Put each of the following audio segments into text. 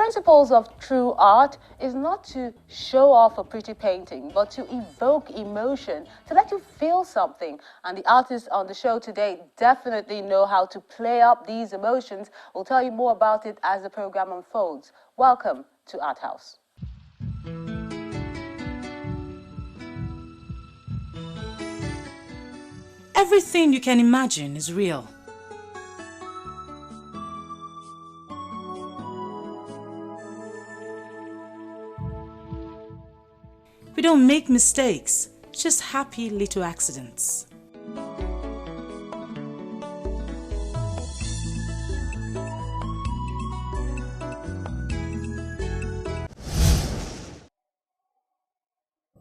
principles of true art is not to show off a pretty painting, but to evoke emotion, to let you feel something. And the artists on the show today definitely know how to play up these emotions. We'll tell you more about it as the program unfolds. Welcome to Art House. Everything you can imagine is real. We don't make mistakes, just happy little accidents.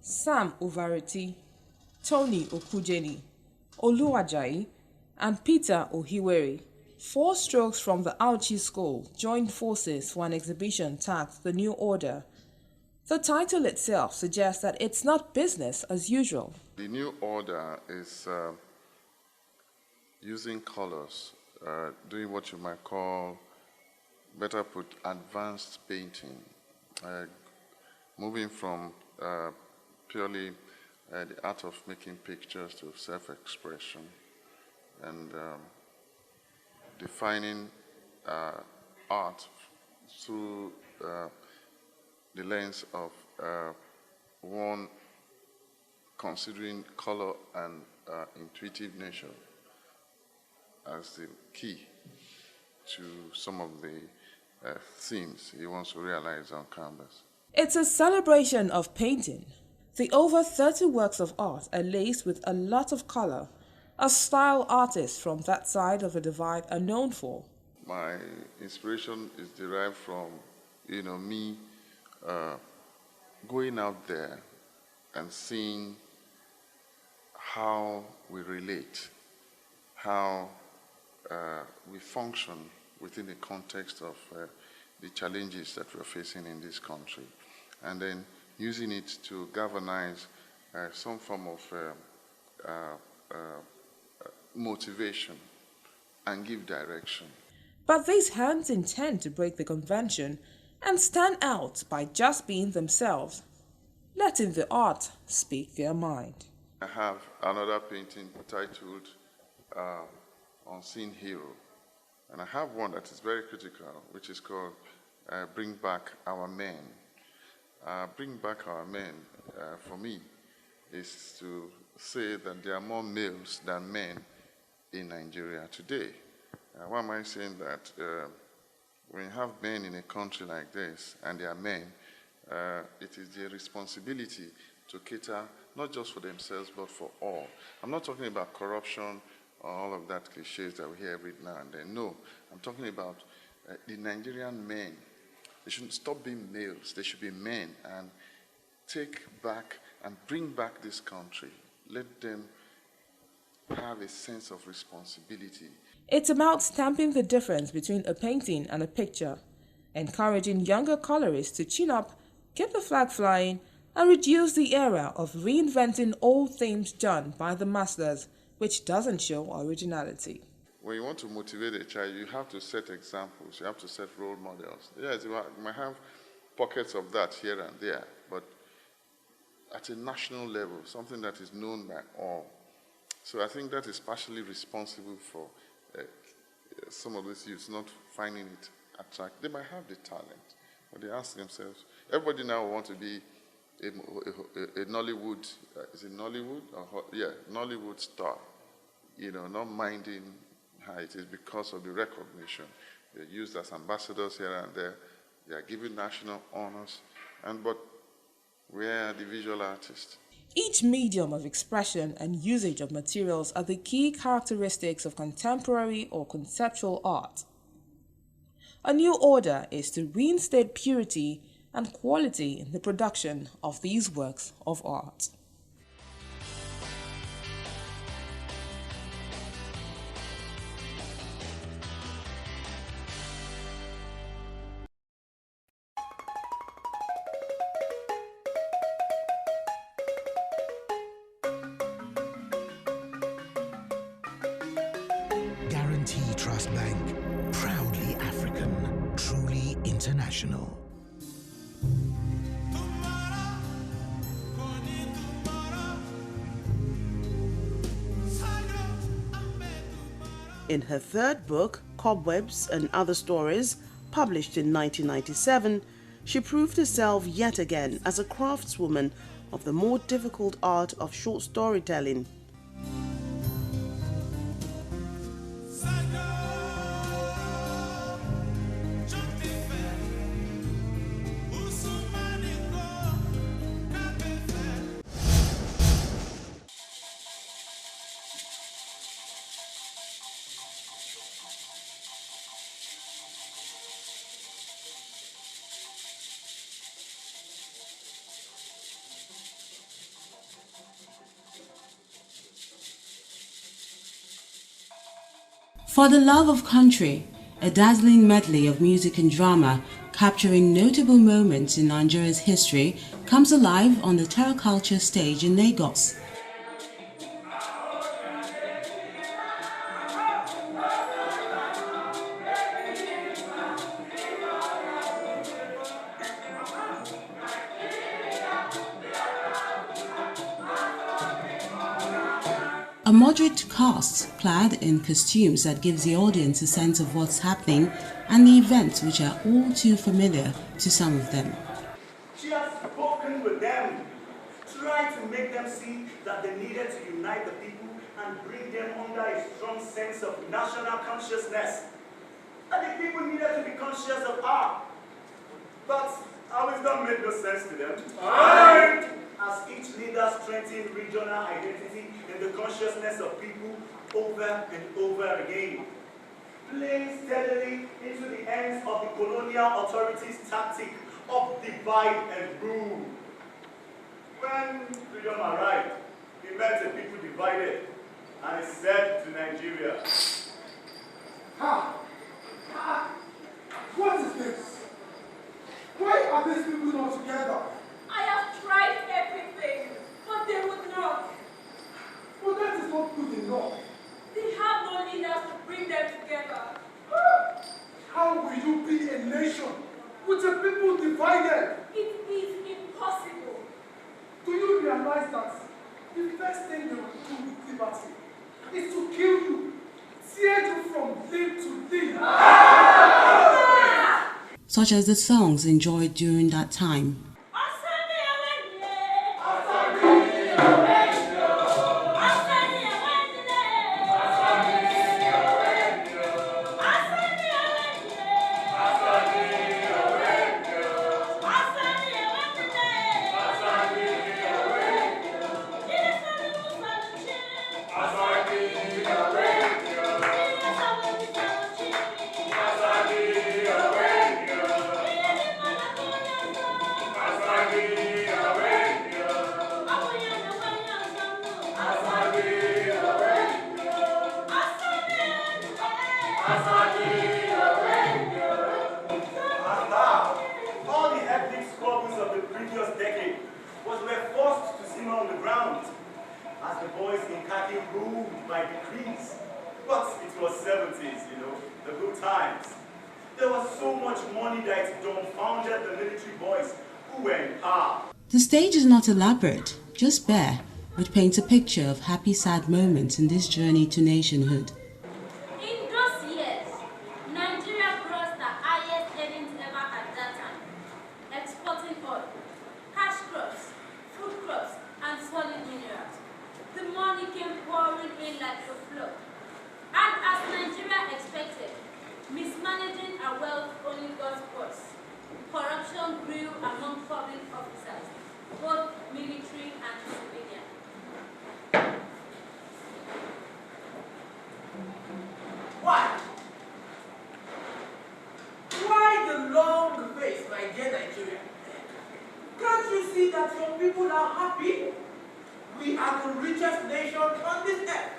Sam Uvariti, Tony Okujeni, Oluwajayi, and Peter Ohiwere, 4 strokes from the Auchi school, joined forces for an exhibition tagged The New Order. The title itself suggests that it's not business as usual. The New Order is using colors, doing what you might call, better put, advanced painting, moving from purely the art of making pictures to self-expression, and defining art through the lens of one considering color and intuitive nature as the key to some of the themes he wants to realize on canvas. It's a celebration of painting. The over 30 works of art are laced with a lot of color, as style artists from that side of the divide are known for. My inspiration is derived from, me going out there and seeing how we relate, how we function within the context of the challenges that we're facing in this country, and then using it to galvanize some form of motivation and give direction. But these hands intend to break the convention and stand out by just being themselves, letting the art speak their mind. I have another painting titled Unseen Hero, and I have one that is very critical, which is called Bring Back Our Men. Bring Back Our Men, for me, is to say that there are more males than men in Nigeria today. Why am I saying that? When you have men in a country like this, and they are men, it is their responsibility to cater not just for themselves, but for all. I'm not talking about corruption or all of that cliches that we hear every now and then. No, I'm talking about the Nigerian men. They shouldn't stop being males. They should be men and take back and bring back this country. Let them have a sense of responsibility. It's about stamping the difference between a painting and a picture, encouraging younger colorists to chin up, keep the flag flying, and reduce the era of reinventing old themes done by the masters, which doesn't show originality. When you want to motivate a child, you have to set examples, you have to set role models. Yes, you might have pockets of that here and there, but at a national level, something that is known by all. So I think that is partially responsible for some of these youths not finding it attractive. They might have the talent, but they ask themselves, everybody now wants to be a Nollywood, is it Nollywood? Nollywood star, not minding how it is because of the recognition. They're used as ambassadors here and there. They are given national honors, but where are the visual artists? Each medium of expression and usage of materials are the key characteristics of contemporary or conceptual art. A new order is to reinstate purity and quality in the production of these works of art. Guarantee Trust Bank, proudly African. truly international. In her third book, Cobwebs and Other Stories, published in 1997, she proved herself yet again as a craftswoman of the more difficult art of short storytelling. For the Love of Country, a dazzling medley of music and drama capturing notable moments in Nigeria's history, comes alive on the Terra Culture stage in Lagos. A moderate cast clad in costumes that gives the audience a sense of what's happening and the events which are all too familiar to some of them. She has spoken with them, tried to make them see that they needed to unite the people and bring them under a strong sense of national consciousness. And the people needed to be conscious of her. But our wisdom made no sense to them. Aye. As each leader strengthened regional identity in the consciousness of people over and over again, playing steadily into the ends of the colonial authorities' tactic of divide and rule. When freedom arrived, he met a people divided, and he said to Nigeria, What is this? Why are these people not together? I have tried everything, but they would not. Well, that is not good enough. They have no leaders to bring them together. How will you be a nation with the people divided? It is impossible. Do you realize that the first thing they will do with liberty is to kill you, tear you from limb to limb? Such as the songs enjoyed during that time. All the ethnic squabbles of the previous decade were forced to simmer on the ground as the boys in khaki ruled by decrees. But it was 70s, the good times. There was so much money that it dumbfounded the military boys who were in power. The stage is not elaborate, just bare, which paints a picture of happy, sad moments in this journey to nationhood. In those years, Nigeria crossed the highest earnings ever at that time, exporting oil, cash crops, food crops, and solid minerals. The money came pouring in like a flood. And as Nigeria expected, mismanaging our wealth only got worse. Corruption grew among public officers, both military and civilian. Why? Why the long face, my dear Nigeria? Can't you see that your people are happy? We are the richest nation on this earth.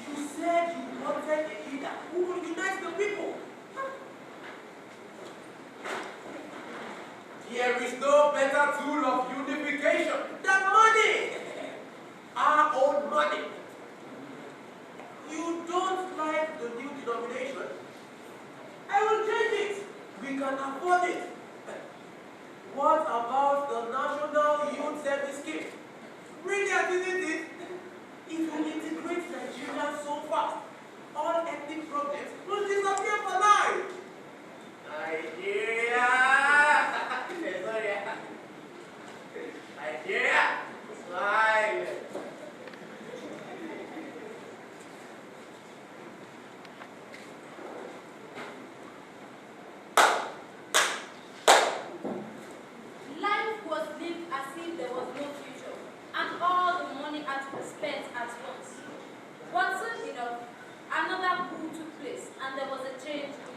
You said you wanted a leader who will unite the people. There is no better tool of unification than money. Our own money. You don't like the new denomination? I change